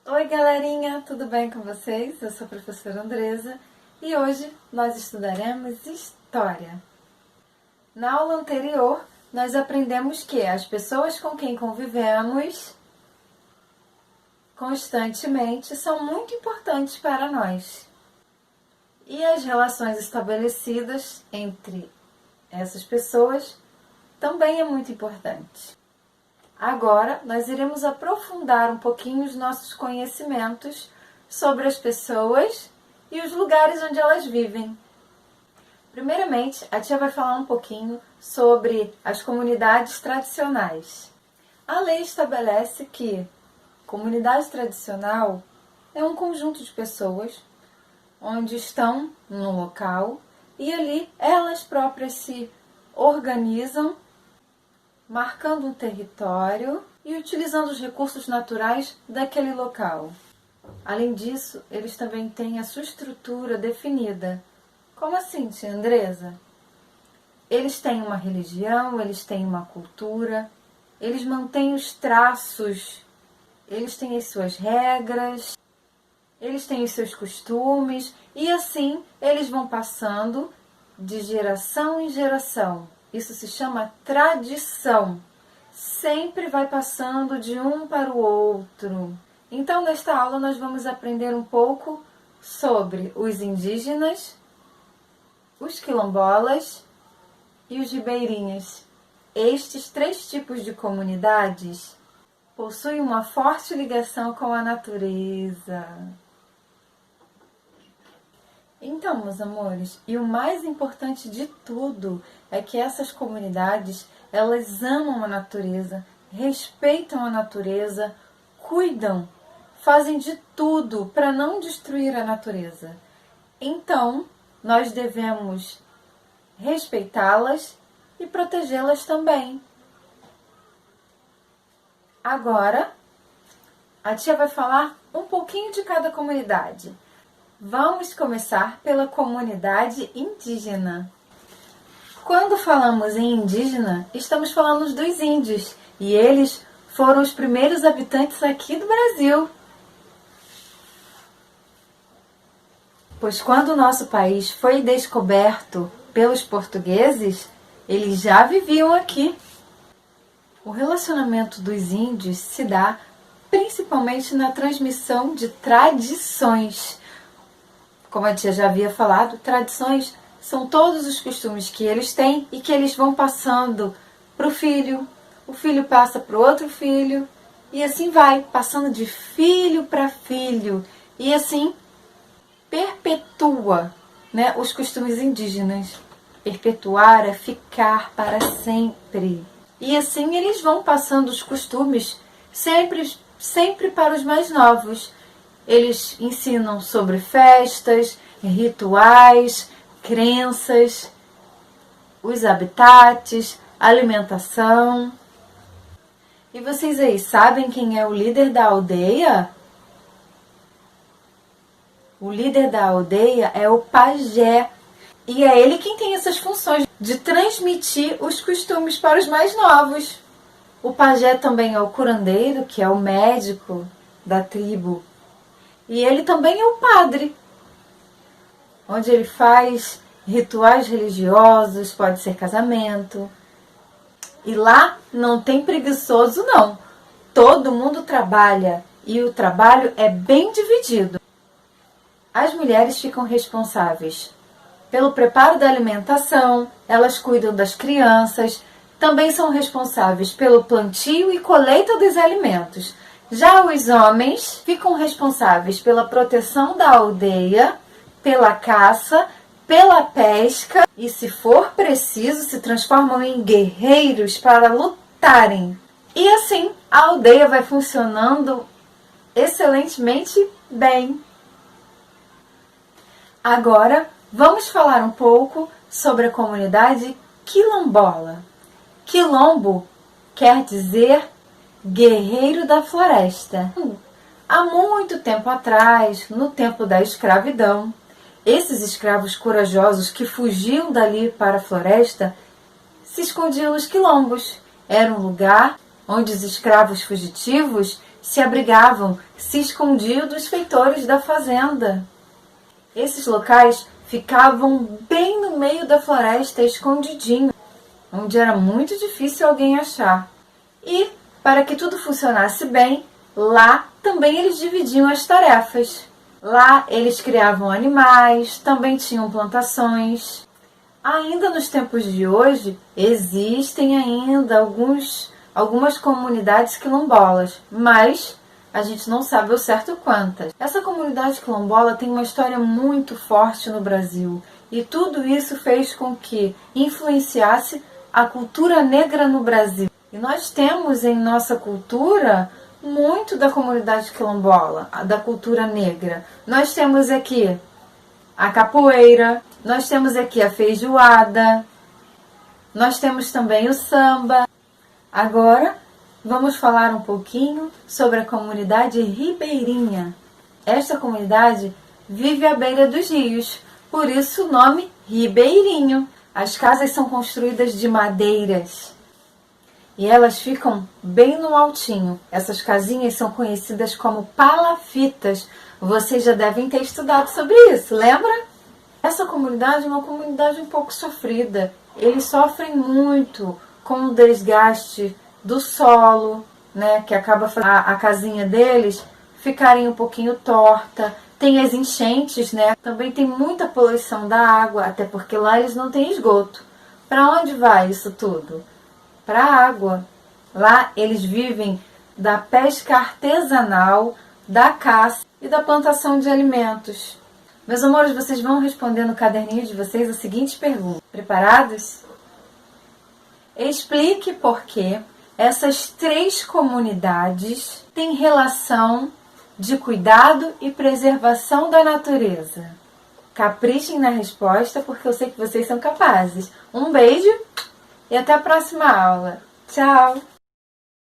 Oi galerinha, tudo bem com vocês? Eu sou a professora Andresa e hoje nós estudaremos História. Na aula anterior, nós aprendemos que as pessoas com quem convivemos constantemente são muito importantes para nós. E as relações estabelecidas entre essas pessoas também é muito importante. Agora, nós iremos aprofundar um pouquinho os nossos conhecimentos sobre as pessoas e os lugares onde elas vivem. Primeiramente, a tia vai falar um pouquinho sobre as comunidades tradicionais. A lei estabelece que comunidade tradicional é um conjunto de pessoas onde estão no local e ali elas próprias se organizam marcando um território e utilizando os recursos naturais daquele local. Além disso, eles também têm a sua estrutura definida. Como assim, tia Andresa? Eles têm uma religião, eles têm uma cultura, eles mantêm os traços, eles têm as suas regras, eles têm os seus costumes e assim eles vão passando de geração em geração. Isso se chama tradição. Sempre vai passando de um para o outro. Então, nesta aula, nós vamos aprender um pouco sobre os indígenas, os quilombolas e os ribeirinhas. Estes três tipos de comunidades possuem uma forte ligação com a natureza. Então, meus amores, e o mais importante de tudo é que essas comunidades, elas amam a natureza, respeitam a natureza, cuidam, fazem de tudo para não destruir a natureza. Então, nós devemos respeitá-las e protegê-las também. Agora, a tia vai falar um pouquinho de cada comunidade. Vamos começar pela comunidade indígena. Quando falamos em indígena, estamos falando dos índios, e eles foram os primeiros habitantes aqui do Brasil. Pois quando o nosso país foi descoberto pelos portugueses, eles já viviam aqui. O relacionamento dos índios se dá principalmente na transmissão de tradições. Como a tia já havia falado, tradições são todos os costumes que eles têm e que eles vão passando para o filho passa para o outro filho, e assim vai, passando de filho para filho, e assim perpetua, né, os costumes indígenas. Perpetuar é ficar para sempre. E assim eles vão passando os costumes sempre para os mais novos. Eles ensinam sobre festas, rituais, crenças, os habitats, alimentação. E vocês aí, sabem quem é o líder da aldeia? O líder da aldeia é o pajé. E é ele quem tem essas funções de transmitir os costumes para os mais novos. O pajé também é o curandeiro, que é o médico da tribo. E ele também é o padre, onde ele faz rituais religiosos, pode ser casamento. E lá não tem preguiçoso, não. Todo mundo trabalha e o trabalho é bem dividido. As mulheres ficam responsáveis pelo preparo da alimentação, elas cuidam das crianças, também são responsáveis pelo plantio e colheita dos alimentos. Já os homens ficam responsáveis pela proteção da aldeia, pela caça, pela pesca e, se for preciso, se transformam em guerreiros para lutarem. E assim a aldeia vai funcionando excelentemente bem. Agora vamos falar um pouco sobre a comunidade quilombola. Quilombo quer dizer guerreiro da floresta. Há muito tempo atrás, no tempo da escravidão, esses escravos corajosos que fugiam dali para a floresta se escondiam nos quilombos. Era um lugar onde os escravos fugitivos se abrigavam, se escondiam dos feitores da fazenda. Esses locais ficavam bem no meio da floresta, escondidinho, onde era muito difícil alguém achar. E, para que tudo funcionasse bem, lá também eles dividiam as tarefas. Lá eles criavam animais, também tinham plantações. Ainda nos tempos de hoje, existem ainda algumas comunidades quilombolas, mas a gente não sabe ao certo quantas. Essa comunidade quilombola tem uma história muito forte no Brasil, e tudo isso fez com que influenciasse a cultura negra no Brasil. E nós temos em nossa cultura muito da comunidade quilombola, da cultura negra. Nós temos aqui a capoeira, nós temos aqui a feijoada, nós temos também o samba. Agora, vamos falar um pouquinho sobre a comunidade ribeirinha. Esta comunidade vive à beira dos rios, por isso o nome Ribeirinho. As casas são construídas de madeiras e elas ficam bem no altinho. Essas casinhas são conhecidas como palafitas. Vocês já devem ter estudado sobre isso, lembra? Essa comunidade é uma comunidade um pouco sofrida. Eles sofrem muito com o desgaste do solo, né, que acaba fazendo a casinha deles ficarem um pouquinho torta. Tem as enchentes, né? Também tem muita poluição da água, até porque lá eles não têm esgoto. Para onde vai isso tudo? Para a água. Lá eles vivem da pesca artesanal, da caça e da plantação de alimentos. Meus amores, vocês vão responder no caderninho de vocês a seguinte pergunta. Preparados? Explique por que essas 3 comunidades têm relação de cuidado e preservação da natureza. Caprichem na resposta, porque eu sei que vocês são capazes. Um beijo e até a próxima aula. Tchau!